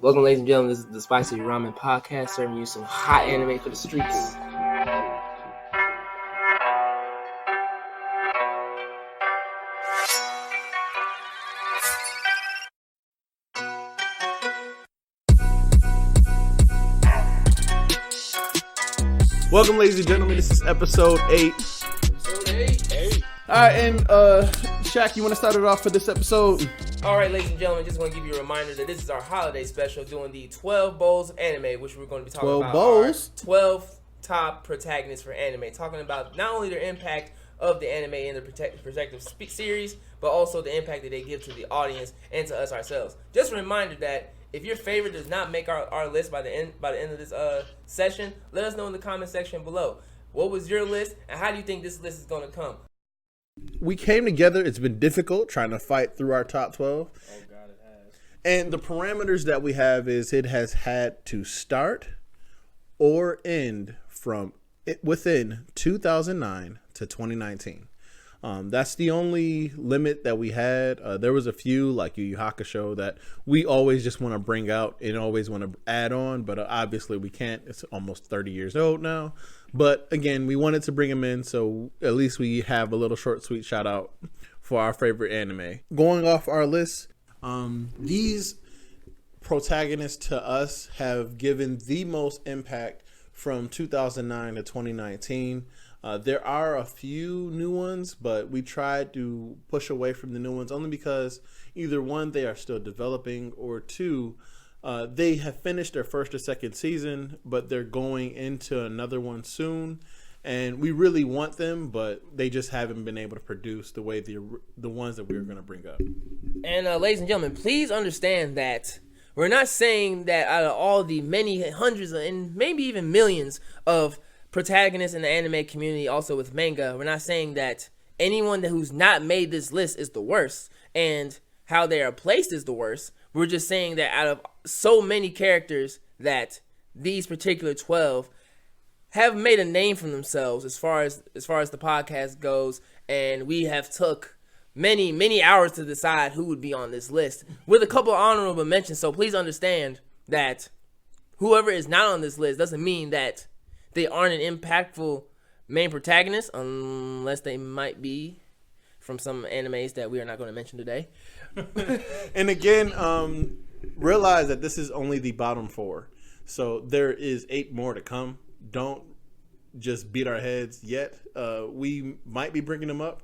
Welcome, ladies and gentlemen. This is the Spicy Ramen Podcast, serving you some hot anime for the streets. Welcome, ladies and gentlemen. This is episode 8. All right, and Shaq, you want to start it off for this episode? All right, ladies and gentlemen, just want to give you a reminder that this is our holiday special doing the 12 bowls of anime, which we're going to be talking 12 about bowls? our 12 top protagonists for anime, talking about not only their impact of the anime in the protective series, but also the impact that they give to the audience and to us ourselves. Just a reminder that if your favorite does not make our list by the end of this session, let us know in the comment section below. What was your list, and how do you think this list is going to come? We came together. It's been difficult trying to fight through our top 12. Oh, God, it has. And the parameters that we have is it has had to start or end from within 2009 to 2019. That's the only limit that we had. There was a few like Yu Yu Hakusho that we always just want to bring out and always want to add on, but obviously we can't. It's almost 30 years old now. But again, we wanted to bring them in, so at least we have a little short, sweet shout out for our favorite anime. Going off our list, these protagonists to us have given the most impact from 2009 to 2019. There are a few new ones, but we tried to push away from the new ones only because either one, they are still developing, or two, they have finished their first or second season, but they're going into another one soon. And we really want them, but they just haven't been able to produce the way the ones that we were going to bring up. And ladies and gentlemen, please understand that we're not saying that out of all the many hundreds and maybe even millions of protagonists in the anime community, also with manga, we're not saying that anyone who's not made this list is the worst and how they are placed is the worst. We're just saying that out of so many characters that these particular 12 have made a name for themselves as far as the podcast goes, and we have took many hours to decide who would be on this list with a couple of honorable mentions. So please understand that whoever is not on this list doesn't mean that they aren't an impactful main protagonist, unless they might be from some animes that we are not going to mention today. And again, realize that this is only the bottom 4. So there is 8 more to come. Don't just beat our heads yet. We might be bringing them up.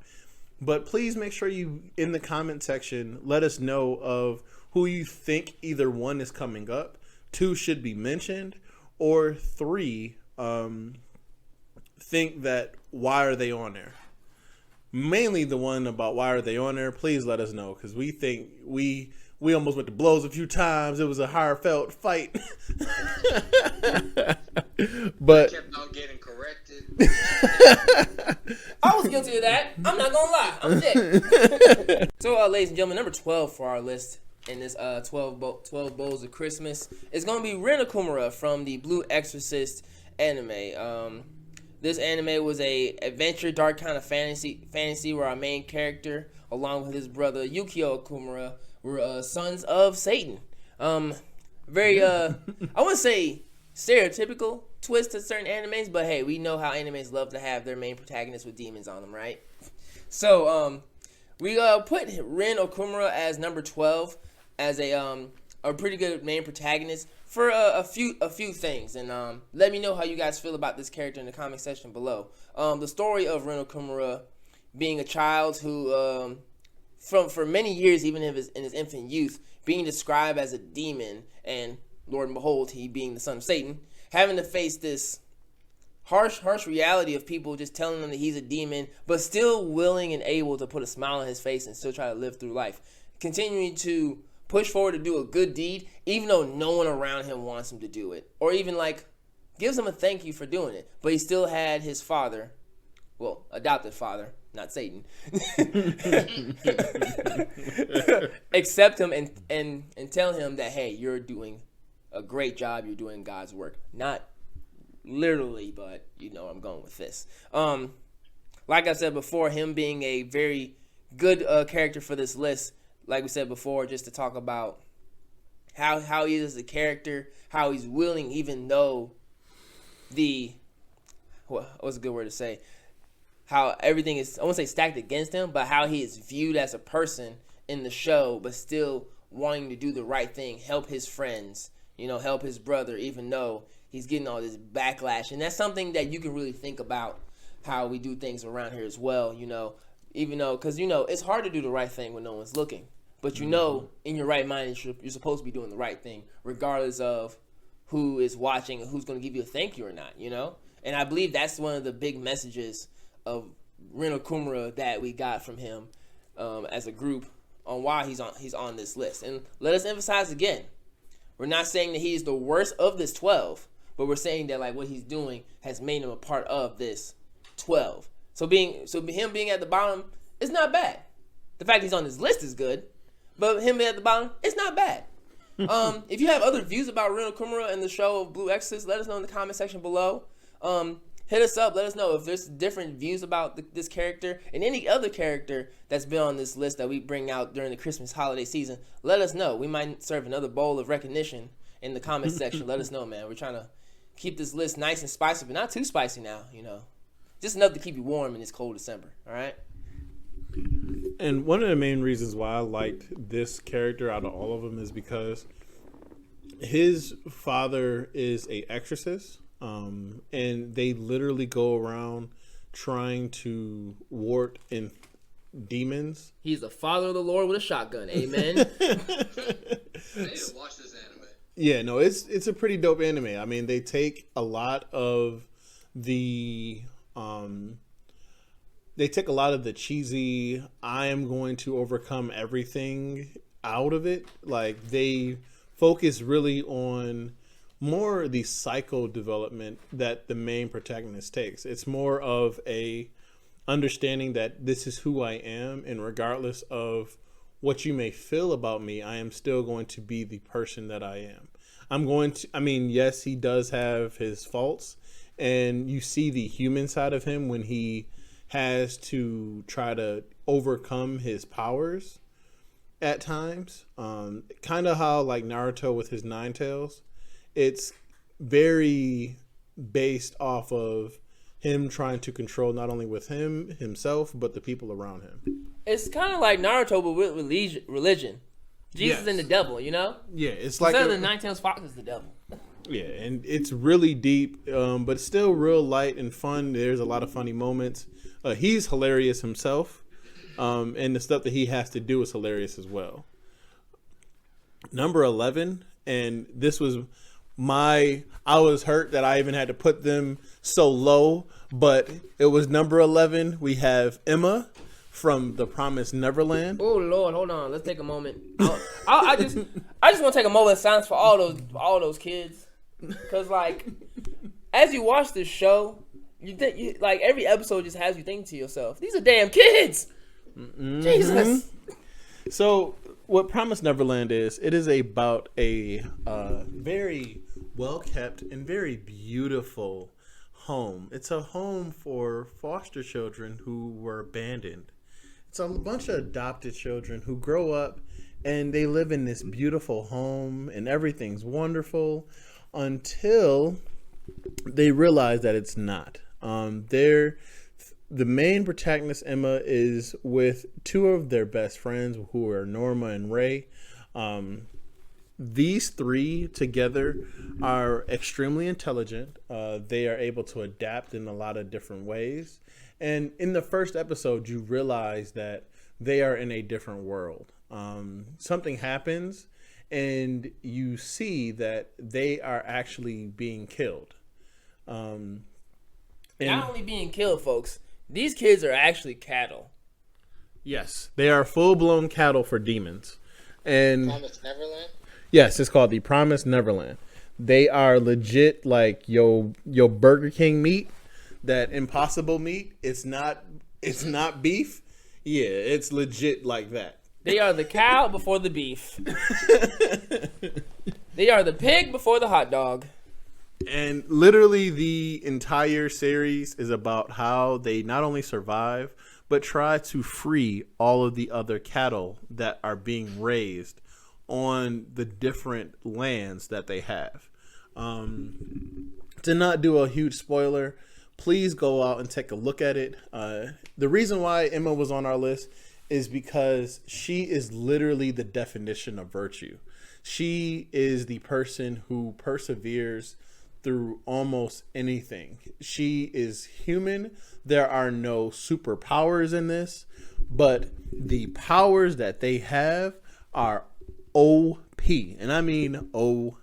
But please make sure you, in the comment section, let us know of who you think either 1 is coming up, 2 should be mentioned, or 3 think that why are they on there. Mainly the one about why are they on there. Please let us know, because we think we almost went to blows a few times. It was a heartfelt fight. But I kept on getting corrected. I was guilty of that. I'm not gonna lie. I'm sick. So, ladies and gentlemen, number 12 for our list in this 12 Bowls of Christmas is gonna be Ren Okumura from the Blue Exorcist anime. This anime was a adventure, dark kind of fantasy where our main character, along with his brother Yukio Okumura, were sons of Satan. Very I wouldn't say stereotypical twist to certain animes, but hey, we know how animes love to have their main protagonists with demons on them, right? So we put Ren Okumura as number 12 as a pretty good main protagonist for a few things, and let me know how you guys feel about this character in the comment section below. The story of Ren Okumura being a child who for many years, even in his infant youth, being described as a demon, and Lord and behold, he being the son of Satan, having to face this harsh reality of people just telling him that he's a demon, but still willing and able to put a smile on his face and still try to live through life, continuing to push forward to do a good deed, even though no one around him wants him to do it, or even like gives him a thank you for doing it. But he still had his father, well, adopted father, not Satan, accept him and tell him that, hey, you're doing a great job, you're doing God's work. Not literally, but you know I'm going with this. Like I said before, him being a very good character for this list, like we said before, just to talk about how he is as a character, how he's willing, even though what's a good word to say, how everything is, I won't say stacked against him, but how he is viewed as a person in the show, but still wanting to do the right thing, help his friends, help his brother, even though he's getting all this backlash. And that's something that you can really think about how we do things around here as well, even though, because, it's hard to do the right thing when no one's looking. But in your right mind, you're supposed to be doing the right thing, regardless of who is watching and who's going to give you a thank you or not, And I believe that's one of the big messages of Reno Kumura that we got from him as a group on why he's on this list. And let us emphasize again, we're not saying that he's the worst of this 12, but we're saying that like what he's doing has made him a part of this 12. So him being at the bottom is not bad. The fact he's on this list is good, but him being at the bottom, it's not bad. If you have other views about Reno Kumura and the show of Blue Exorcist, let us know in the comment section below. Hit us up. Let us know if there's different views about this character and any other character that's been on this list that we bring out during the Christmas holiday season. Let us know. We might serve another bowl of recognition in the comment section. Let us know, man. We're trying to keep this list nice and spicy, but not too spicy now, Just enough to keep you warm in this cold December, all right? And one of the main reasons why I liked this character out of all of them is because his father is a exorcist. And they literally go around trying to ward in demons. He's the father of the Lord with a shotgun. Amen. I need to watch this anime. Yeah, no, it's a pretty dope anime. I mean, they take a lot of the cheesy I am going to overcome everything out of it. Like they focus really on more the psycho development that the main protagonist takes. It's more of a understanding that this is who I am, and regardless of what you may feel about me, I am still going to be the person that I am. Yes, he does have his faults, and you see the human side of him when he has to try to overcome his powers at times. Kind of how like Naruto with his 9 tails. It's very based off of him trying to control not only with himself, but the people around him. It's kind of like Naruto, but with religion. Jesus and the devil, Yeah, it's like instead of the 9 tails fox is the devil. Yeah, and it's really deep, but still real light and fun. There's a lot of funny moments. He's hilarious himself, and the stuff that he has to do is hilarious as well. Number 11, and this was I was hurt that I even had to put them so low, but it was number 11. We have Emma from The Promised Neverland. Oh Lord, hold on. Let's take a moment. I just want to take a moment of silence for all those kids, because like as you watch this show, you like every episode just has you think to yourself, these are damn kids. Mm-hmm. Jesus. So what Promised Neverland is, it is about a very well-kept and very beautiful home. It's a home for foster children who were abandoned. It's a bunch of adopted children who grow up and they live in this beautiful home and everything's wonderful until they realize that it's not. The main protagonist, Emma, is with 2 of their best friends, who are Norma and Ray. These 3 together are extremely intelligent. They are able to adapt in a lot of different ways. And in the first episode, you realize that they are in a different world. Something happens, and you see that they are actually being killed. Not only being killed, folks. These kids are actually cattle. Yes, they are full-blown cattle for demons. And Promised Neverland? Yes, it's called The Promised Neverland. They are legit like your Burger King meat, that Impossible meat. It's not beef. Yeah, it's legit like that. They are the cow before the beef. They are the pig before the hot dog. And literally the entire series is about how they not only survive, but try to free all of the other cattle that are being raised on the different lands that they have. To not do a huge spoiler, please go out and take a look at it. The reason why Emma was on our list is because she is literally the definition of virtue. She is the person who perseveres through almost anything. She is human. There are no superpowers in this, but the powers that they have are OP. And I mean OP.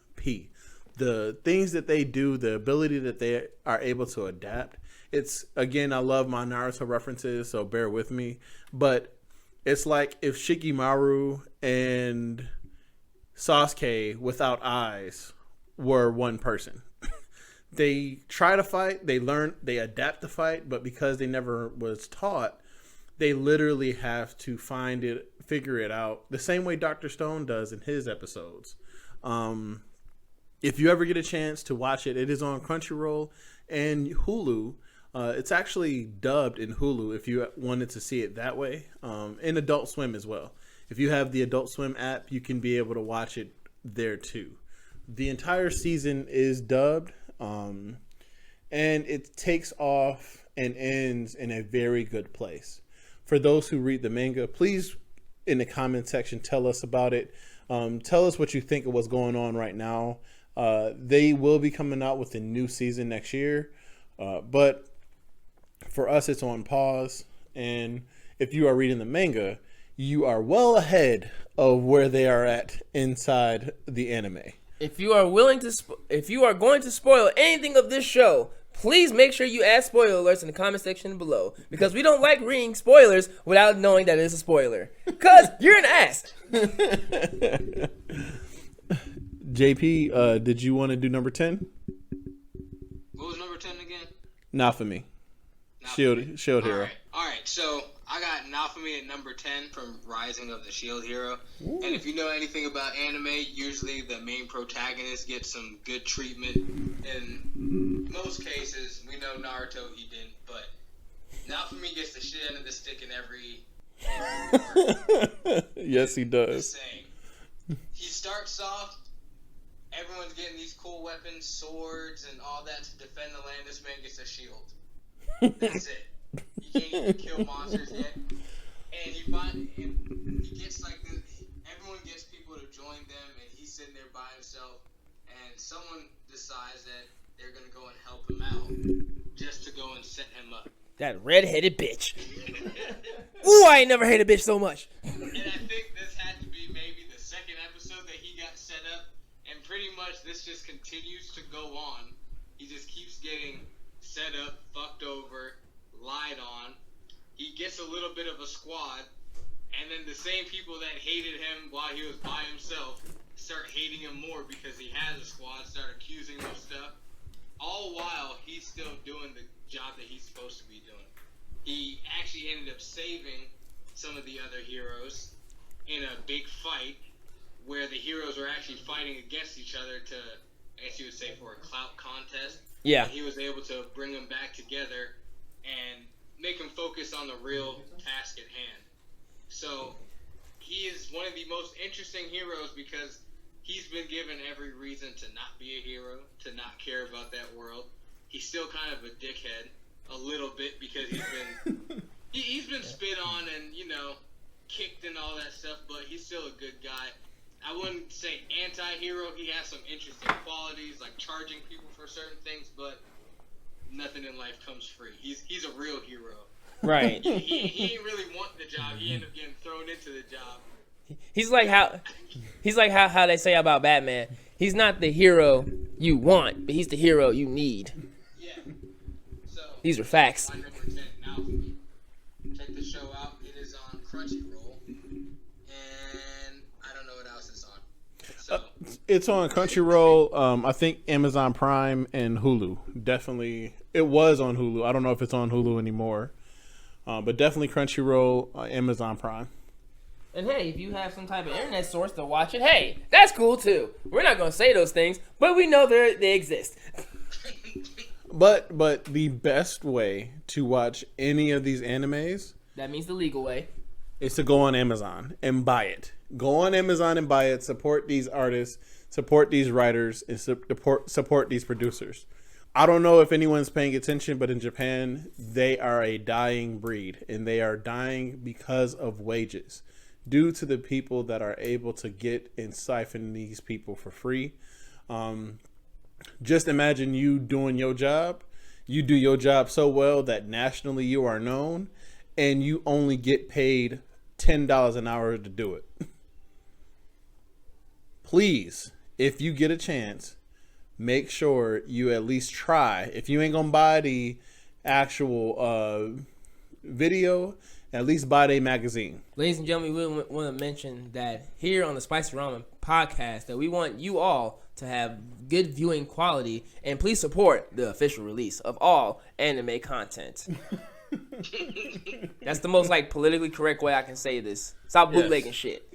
The things that they do, the ability that they are able to adapt. It's, again, I love my Naruto references, so bear with me. But it's like if Shikimaru and Sasuke without eyes were one person. They try to fight, they learn, they adapt to fight, but because they never was taught, they literally have to find it, figure it out, the same way Dr. Stone does in his episodes. If you ever get a chance to watch it, it is on Crunchyroll and Hulu. It's actually dubbed in Hulu if you wanted to see it that way, and Adult Swim as well. If you have the Adult Swim app, you can be able to watch it there too. The entire season is dubbed, and it takes off and ends in a very good place. For those who read the manga, please in the comment section tell us about it. Tell us what you think of what's going on right now. They will be coming out with a new season next year, but for us it's on pause. And if you are reading the manga, you are well ahead of where they are at inside the anime. If you are willing to, if you are going to spoil anything of this show, please make sure you add spoiler alerts in the comment section below, because we don't like reading spoilers without knowing that it's a spoiler. Cause you're an ass. JP, did you want to do number 10? What was number 10 again? Nafumi. Shield Hero. All right. So I got Nafumi at number 10 from Rising of the Shield Hero. Ooh. And if you know anything about anime, usually the main protagonist gets some good treatment. In most cases, we know Naruto, he didn't, but Nafumi gets the shit end of the stick in every part. Yes, he does. The same. He starts off, everyone's getting these cool weapons, swords, and all that to defend the land. This man gets a shield. That's it. He can't even kill monsters yet. And he gets like this, everyone gets people to join them, and he's sitting there by himself. And someone decides that they're gonna go and help him out, just to go and set him up. That red-headed bitch. Ooh, I ain't never hated a bitch so much. And I think this had to be maybe the second episode that he got set up, and pretty much this just continues to go on. He just keeps getting set up, fucked over, lied on. He gets a little bit of a squad, and then the same people that hated him while he was by himself start hating him more because he has a squad, start accusing him of stuff. All while he's still doing the job that he's supposed to be doing. He actually ended up saving some of the other heroes in a big fight where the heroes were actually fighting against each other to, I guess you would say, for a clout contest. Yeah. And he was able to bring them back together and make them focus on the real task at hand. So he is one of the most interesting heroes because he's been given every reason to not be a hero, to not care about that world. He's still kind of a dickhead, a little bit, because he's been spit on and, you know, kicked and all that stuff, but he's still a good guy. I wouldn't say anti-hero. He has some interesting qualities, like charging people for certain things, but nothing in life comes free. He's a real hero. Right. He ain't really want the job. He ended up getting thrown into the job. He's like how they say about Batman. He's not the hero you want, but he's the hero you need. Yeah. So these are facts. My number 10 now for me. Check the show out. It is on Crunchyroll, and I don't know what else it's on. So It's on Crunchyroll. I think Amazon Prime and Hulu. Definitely, it was on Hulu. I don't know if it's on Hulu anymore, but definitely Crunchyroll, Amazon Prime. And hey, if you have some type of internet source to watch it, hey, that's cool too. We're not gonna say those things, but we know they exist. But the best way to watch any of these animes, That means the legal way. is to go on Amazon and buy it. Go on Amazon and buy it. Support these artists, support these writers, and support these producers. I don't know if anyone's paying attention, but in Japan, they are a dying breed, and they are dying because of wages, due to the people that are able to get and siphon these people for free. Just imagine you doing your job. You do your job so well that nationally you are known, and you only get paid $10 an hour to do it. Please, if you get a chance, make sure you at least try. If you ain't gonna buy the actual video, at least buy the magazine. Ladies and gentlemen, we want to mention that here on the Spicy Ramen podcast that we want you all to have good viewing quality, and please support the official release of all anime content. That's the most politically correct way I can say this. Stop bootlegging shit.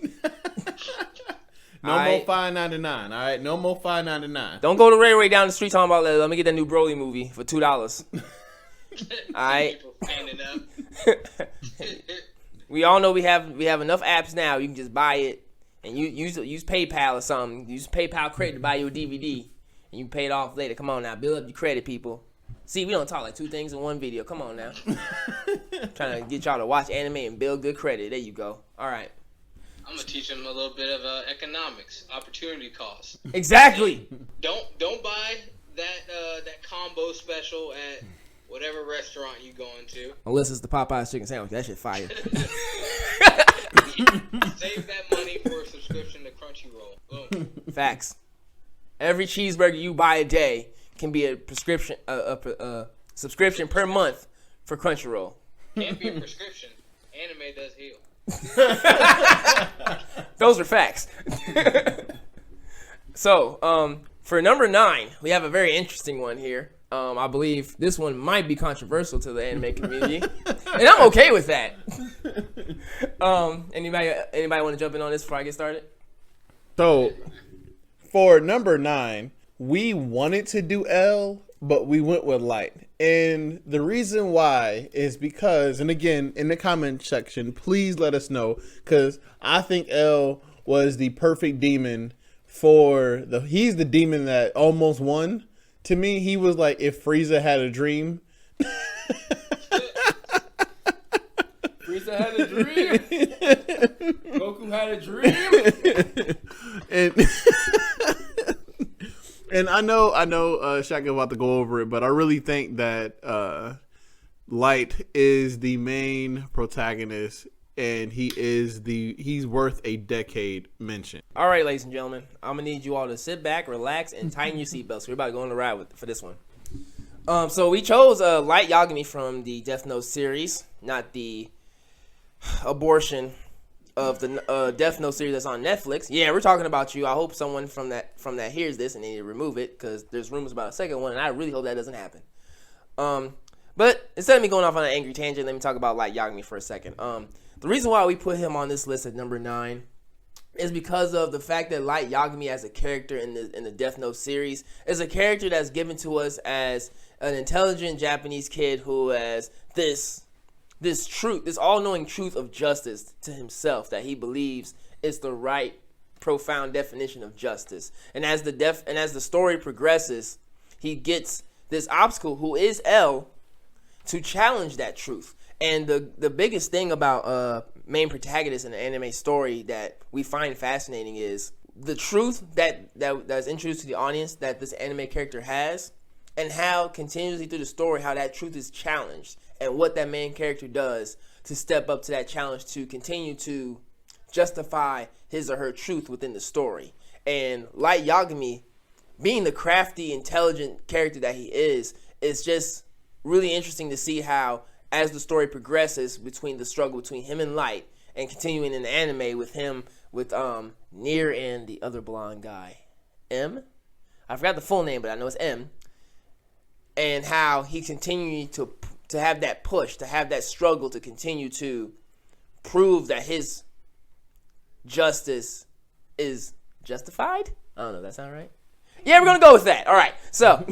No more $5.99. All right, no more $5.99. Don't go to Ray down the street talking about let me get that new Broly movie for $2. All right. We all know we have enough apps now. You can just buy it and you use PayPal or something. Use PayPal credit to buy your DVD and you pay it off later. Come on now, build up your credit, people. See, we don't talk like two things in one video. Come on now. Trying to get y'all to watch anime and build good credit. There you go. All right. I'm gonna teach them a little bit of economics, opportunity cost. Exactly. Don't buy that combo special at whatever restaurant you going to. Unless it's the Popeyes chicken sandwich. That shit fire. Save that money for a subscription to Crunchyroll. Boom. Facts. Every cheeseburger you buy a day can be a subscription per month for Crunchyroll. Can't be a prescription. Anime does heal. Those are facts. So, for number 9, we have a very interesting one here. I believe this one might be controversial to the anime community, and I'm okay with that. Anybody want to jump in on this before I get started? So, for number 9, we wanted to do L, but we went with Light. And the reason why is because, and again, in the comment section, please let us know, because I think L was the perfect demon he's the demon that almost won. To me, he was like if Frieza had a dream. Frieza had a dream. Goku had a dream. And I know, Shaq about to go over it, but I really think that Light is the main protagonist, and he's worth a decade mention. All right, ladies and gentlemen, I'm gonna need you all to sit back, relax, and tighten your seatbelts. We're about to go on the ride for this one. So we chose Light Yagami from the Death Note series, not the abortion of the Death Note series that's on Netflix. Yeah, we're talking about you. I hope someone from that hears this and they need to remove it, because there's rumors about a second one, and I really hope that doesn't happen. But instead of me going off on an angry tangent, let me talk about Light Yagami for a second. The reason why we put him on this list at number 9 is because of the fact that Light Yagami as a character in the Death Note series is a character that's given to us as an intelligent Japanese kid who has this truth, this all-knowing truth of justice to himself that he believes is the right, profound definition of justice. And as the story progresses, he gets this obstacle, who is L, to challenge that truth. And the biggest thing about main protagonists in an anime story that we find fascinating is the truth that's introduced to the audience that this anime character has, and how continuously through the story how that truth is challenged, and what that main character does to step up to that challenge to continue to justify his or her truth within the story. And Light Yagami, being the crafty, intelligent character that he is just really interesting to see how, as the story progresses, between the struggle between him and Light, and continuing in the anime with him with Nier and the other blonde guy, M. I forgot the full name, but I know it's M. And how he continued to have that push, to have that struggle, to continue to prove that his justice is justified. I don't know. That sound right? Yeah, we're gonna go with that. All right. So,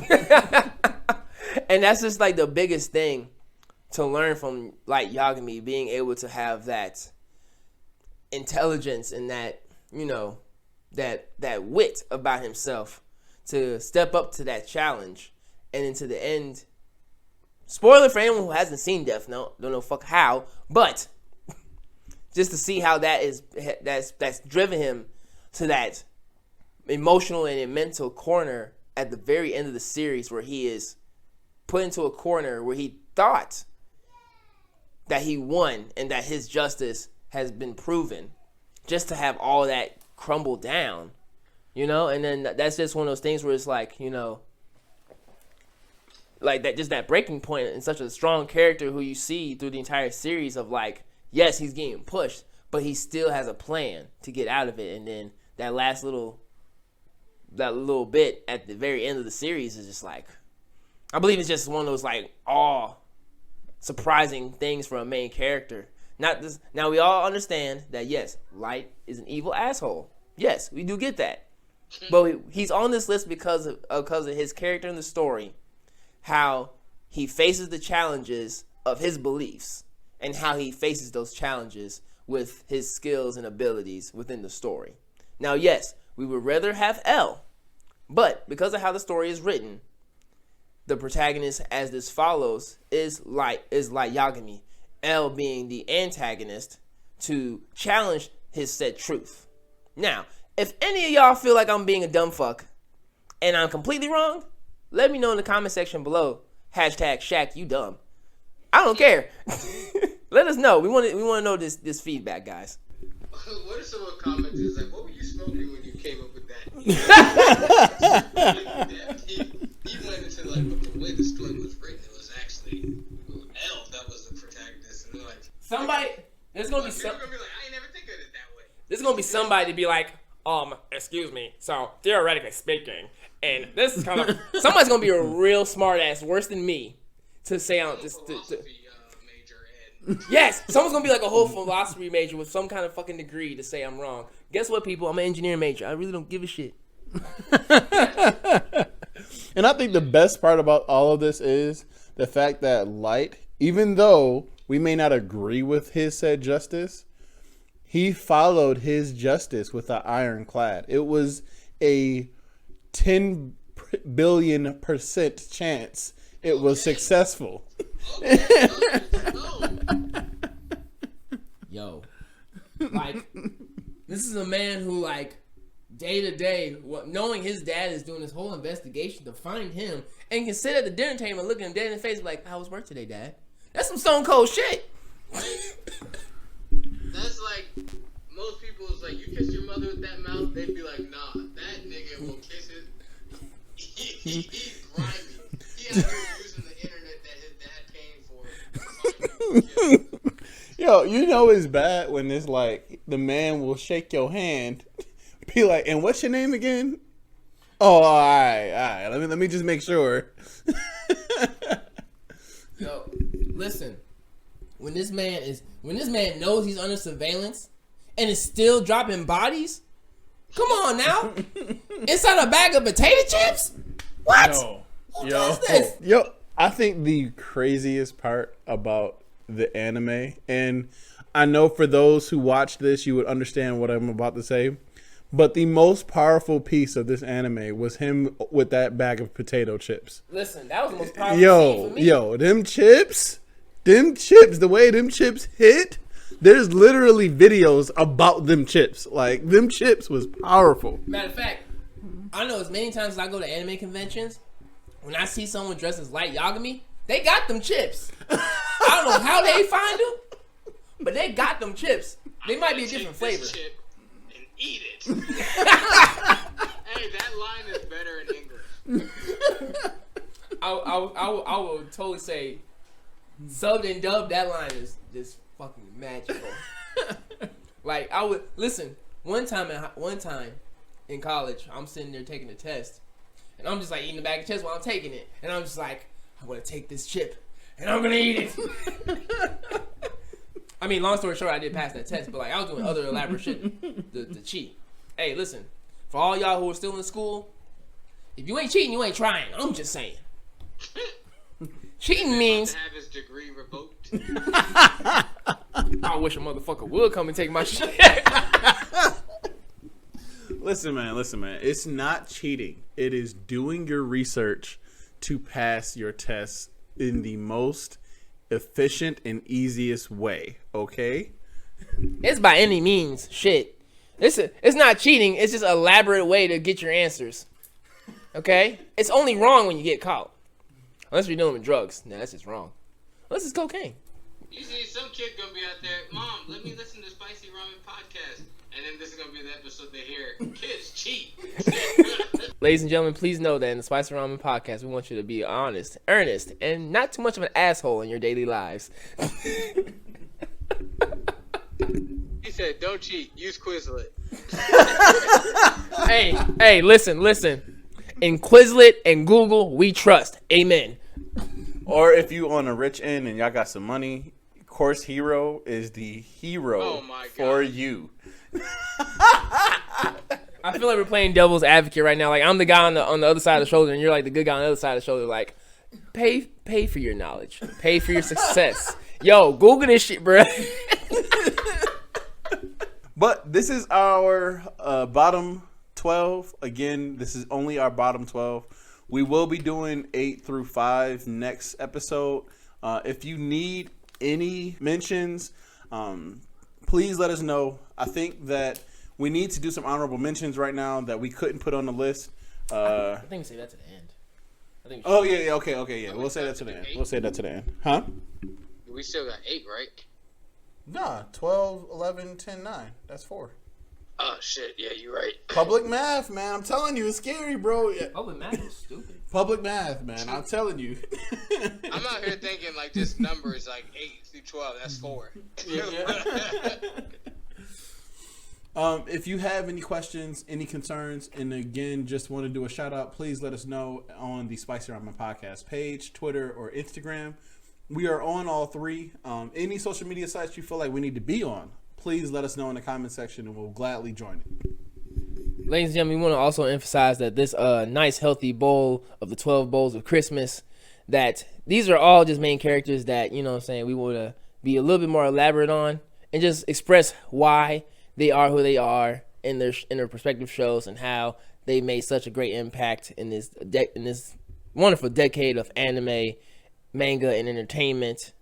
and that's just the biggest thing to learn from Light Yagami, being able to have that intelligence and that, you know, that wit about himself to step up to that challenge. And into the end, spoiler for anyone who hasn't seen Death Note, don't know fuck how, but just to see how that's driven him to that emotional and mental corner at the very end of the series, where he is put into a corner where he thought that he won and that his justice has been proven, just to have all that crumble down, you know. And then that's just one of those things where it's like, you know, like that, just that breaking point in such a strong character who you see through the entire series of like, yes, he's getting pushed, but he still has a plan to get out of it. And then that last little bit at the very end of the series is just like, I believe it's just one of those like surprising things for a main character. Not this. Now we all understand that yes, Light is an evil asshole. Yes, we do get that. But he's on this list because of his character in the story, how he faces the challenges of his beliefs, and how he faces those challenges with his skills and abilities within the story. Now, yes, we would rather have L, but because of how the story is written, the protagonist, as this follows, is Light Yagami, L being the antagonist to challenge his said truth. Now, if any of y'all feel like I'm being a dumb fuck and I'm completely wrong, let me know in the comment section below. Hashtag Shaq, you dumb. I don't care. Let us know. We want to know this feedback, guys. What if someone comments is like, what were you smoking when you came up with that? He went into like, but the way the story was written, it was actually L that was the protagonist, and they're like, there's gonna be people are gonna be like, I ain't never think of it that way. There's gonna be somebody to be like, excuse me. So theoretically speaking, and this is kind of somebody's gonna be a real smart ass, worse than me, to say I'm just. Major and Yes, someone's gonna be like a whole philosophy major with some kind of fucking degree to say I'm wrong. Guess what, people? I'm an engineering major. I really don't give a shit. And I think the best part about all of this is the fact that Light, even though we may not agree with his said justice, he followed his justice with an ironclad. It was a 10 billion% chance it was successful. Yo, like, this is a man who, like, day to day, knowing his dad is doing this whole investigation to find him, and can sit at the dinner table and look at him dead in the face and be like, how was work today, Dad? That's some stone cold shit. that's like, most people's like, you kiss your mother with that mouth, they'd be like, nah, that nigga will kiss it. He's grimy. He out here using the internet that his dad paying for. Yo, you know it's bad when it's like the man will shake your hand, be like, and what's your name again? Oh, all right. Let me just make sure. Yo, listen. When this man knows he's under surveillance and is still dropping bodies, come on now. Inside a bag of potato chips? What? Who does this? Yo, I think the craziest part about the anime, and I know for those who watch this, you would understand what I'm about to say, but the most powerful piece of this anime was him with that bag of potato chips. Listen, that was the most powerful scene for me. Yo, them chips, the way them chips hit, there's literally videos about them chips. Like, them chips was powerful. Matter of fact, I know as many times as I go to anime conventions, when I see someone dressed as Light Yagami, they got them chips. I don't know how they find them, but they got them chips. They might be a different flavor. Chip and eat it. Hey, that line is better in English. I will totally say, subbed and dubbed, that line is just fucking magical. Like, I would listen. One time in college, I'm sitting there taking a test, and I'm just like eating a bag of chips while I'm taking it, and I'm just like, I'm gonna take this chip, and I'm gonna eat it. I mean, long story short, I did pass that test, but like I was doing other elaborate shit to cheat. Hey, listen, for all y'all who are still in school, if you ain't cheating, you ain't trying. I'm just saying. Cheating means have his degree revoked. I wish a motherfucker would come and take my shit. Listen, man. It's not cheating. It is doing your research to pass your tests in the most efficient and easiest way. Okay. It's by any means shit. It's not cheating. It's just an elaborate way to get your answers. Okay. It's only wrong when you get caught. Unless you're dealing with drugs. Nah, that's just wrong. Unless it's cocaine. You see, some kid gonna be out there, Mom, let me listen to Spicy Ramen Podcast. And then this is gonna be the episode they hear, kids cheat. Ladies and gentlemen, please know that in the Spicy Ramen Podcast, we want you to be honest, earnest, and not too much of an asshole in your daily lives. He said, don't cheat, use Quizlet. Hey, listen. In Quizlet and Google, we trust. Amen. Or if you on a rich end and y'all got some money, Course Hero is the hero for you. I feel like we're playing devil's advocate right now. Like I'm the guy on the other side of the shoulder, and you're like the good guy on the other side of the shoulder. Like, pay for your knowledge, pay for your success. Yo, Google this shit, bro. But this is our bottom 12. Again, this is only our bottom 12. We will be doing 8 through 5 next episode. If you need any mentions, please let us know. I think that we need to do some honorable mentions right now that we couldn't put on the list. I think we say that to the end. Okay, We'll say that to the end. Huh? We still got 8, right? Nah, 12, 11, 10, 9. That's 4. Oh, shit. Yeah, you're right. Public math, man. I'm telling you, it's scary, bro. Public math is stupid. Public math, man. I'm telling you. I'm out here thinking, like, just numbers like 8 through 12. That's 4. If you have any questions, any concerns, and again, just want to do a shout out, please let us know on the Spicy Ramen Podcast page, Twitter, or Instagram. We are on all 3. Any social media sites you feel like we need to be on, please let us know in the comment section and we'll gladly join it. Ladies and gentlemen, we want to also emphasize that this nice, healthy bowl of the 12 bowls of Christmas, that these are all just main characters that, you know what I'm saying, we want to be a little bit more elaborate on and just express why they are who they are in their respective shows and how they made such a great impact in this wonderful decade of anime, manga, and entertainment.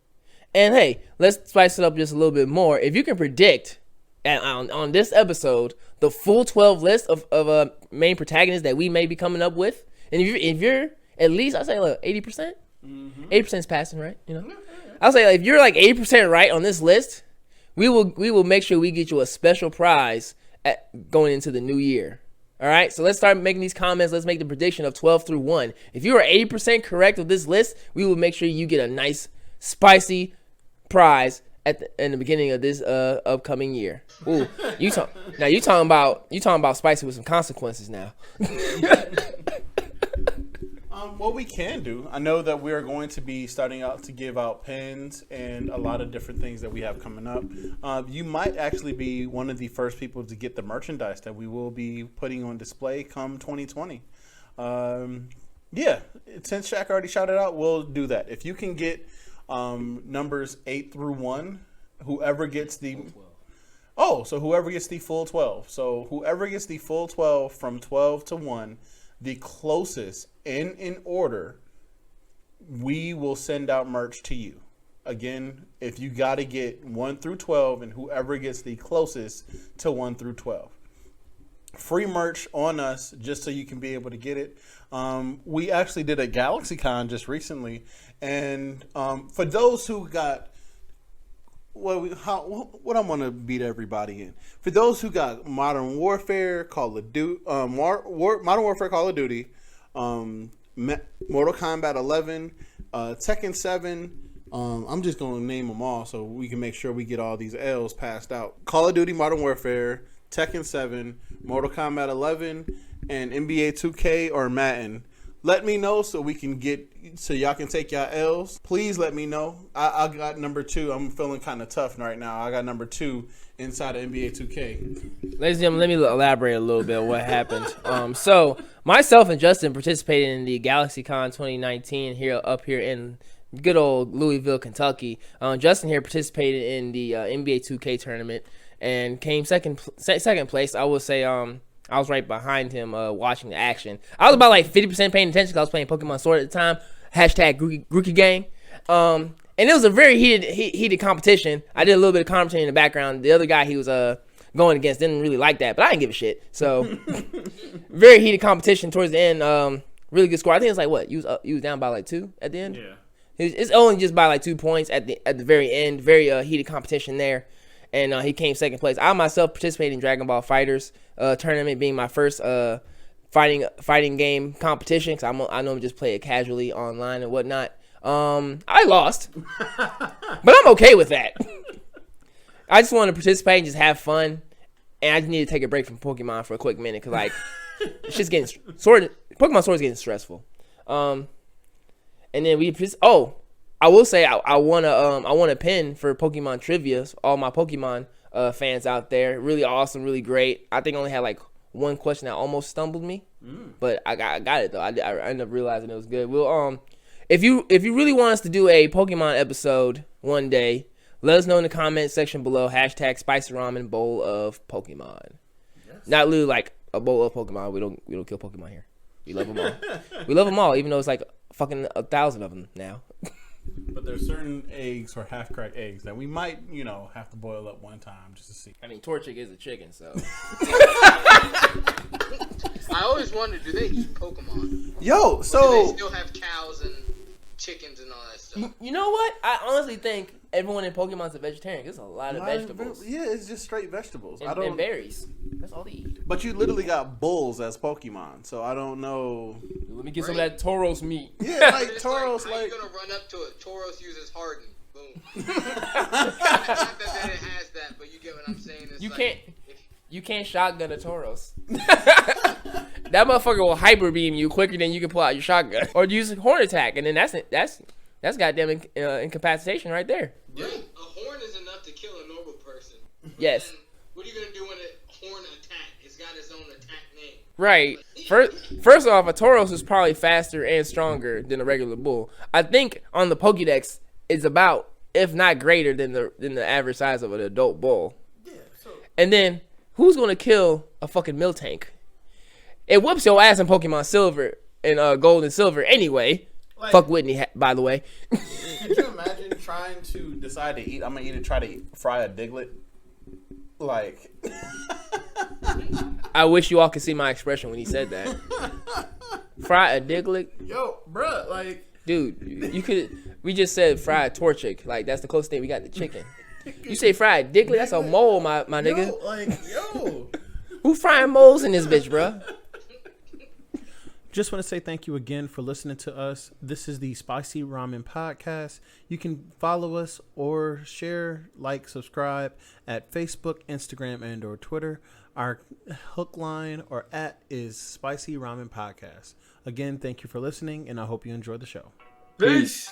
And hey, let's spice it up just a little bit more. If you can predict on this episode the full 12 list of main protagonists that we may be coming up with, and if you're at least, I'll say like 80%, 80% is passing, right? You know, I'll say like, if you're like 80% right on this list, we will make sure we get you a special prize going into the new year. All right, so let's start making these comments. Let's make the prediction of 12 through 1. If you are 80% correct with this list, we will make sure you get a nice, spicy prize in the beginning of this upcoming year. Ooh, you talking about spicy with some consequences now. What we can do, I know that we are going to be starting out to give out pens and a lot of different things that we have coming up. You might actually be one of the first people to get the merchandise that we will be putting on display come 2020. Yeah, since Shaq already shouted out, we'll do that. If you can get numbers 8 through 1, whoever gets the... whoever gets the full 12. So whoever gets the full 12 from 12 to 1, the closest in order, we will send out merch to you. Again, if you got to get 1 through 12 and whoever gets the closest to 1 through 12. Free merch on us just so you can be able to get it. We actually did a GalaxyCon just recently. And for those who got... what I'm gonna beat everybody in. For those who got Modern Warfare, Call of Duty, Modern Warfare, Call of Duty, Mortal Kombat 11, Tekken 7. I'm just gonna name them all so we can make sure we get all these L's passed out. Call of Duty, Modern Warfare, Tekken 7, Mortal Kombat 11, and NBA 2K or Madden. Let me know so y'all can take y'all L's. Please let me know. I got number 2. I'm feeling kind of tough right now. I got number 2 inside of NBA 2K. Ladies and gentlemen, let me elaborate a little bit on what happened. So myself and Justin participated in the GalaxyCon 2019 up here in good old Louisville, Kentucky. Justin here participated in the NBA 2K tournament and came second place. I would say I was right behind him watching the action. I was about like 50% paying attention because I was playing Pokemon Sword at the time. Hashtag Grookey Gang. And it was a very heated competition. I did a little bit of commentating in the background. The other guy he was going against didn't really like that, but I didn't give a shit. So very heated competition towards the end. Really good score. I think it's like what you was down by like 2 at the end. Yeah. It's only just by like 2 points at the very end. Very heated competition there, and he came second place. I myself participated in Dragon Ball Fighters tournament, being my first fighting game competition. Cause I normally just play it casually online and whatnot. I lost, but I'm okay with that. I just want to participate and just have fun, and I just need to take a break from Pokemon for a quick minute because like it's just getting Pokemon Sword is getting stressful. And then I will say I won a pin for Pokemon trivia. So all my Pokemon fans out there, really awesome, really great. I think I only had like one question that almost stumbled me, but I got it though. I ended up realizing it was good. Well, if you really want us to do a Pokemon episode one day, let us know in the comment section below. Hashtag Spicy Ramen Bowl of Pokemon. Yes. Not literally like a bowl of Pokemon. We don't kill Pokemon here. We love them all. We love them all, even though it's like fucking 1,000 of them now. But there's certain eggs or half-cracked eggs that we might, have to boil up one time just to see. I mean, Torchic is a chicken, so. I always wondered, do they eat Pokemon? Yo, Or so do they still have cows and chickens and all that stuff? You know what? I honestly think everyone in Pokemon's a vegetarian. There's a lot of vegetables. Yeah, it's just straight vegetables. And berries. That's all they eat. But you literally got bulls as Pokemon, so I don't know. Let me get some of that Tauros meat. Yeah, like It's Tauros, how like. you gonna run up to it? Tauros uses Harden. Boom. Not that it has that, but you get what I'm saying. It's You can't shotgun a Tauros. That motherfucker will hyper beam you quicker than you can pull out your shotgun, or use horn attack, and then that's goddamn incapacitation right there. Yeah, a horn is enough to kill a normal person. Yes. And what are you gonna do when a horn attack? It's got its own attack name. Right. First off, a Tauros is probably faster and stronger than a regular bull. I think on the Pokédex, it's about, if not greater than the average size of an adult bull. Yeah. And then who's gonna kill a fucking Miltank? It whoops your ass in Pokemon Silver and Gold and Silver anyway. Like, fuck Whitney, by the way. Could you imagine trying to decide to eat? I'm gonna either try to fry a Diglett. Like, I wish you all could see my expression when he said that. Fry a Diglett. Yo, bruh, like, dude, you could. We just said fry a Torchic. Like that's the closest thing we got to chicken. You say fry a Diglett? That's a mole, my nigga. Yo. Who frying moles in this bitch, bruh? Just want to say thank you again for listening to us. This is the Spicy Ramen Podcast. You can follow us or share, like, subscribe at Facebook, Instagram, and or Twitter. Our hook line or @ is Spicy Ramen Podcast. Again, thank you for listening, and I hope you enjoy the show. Peace.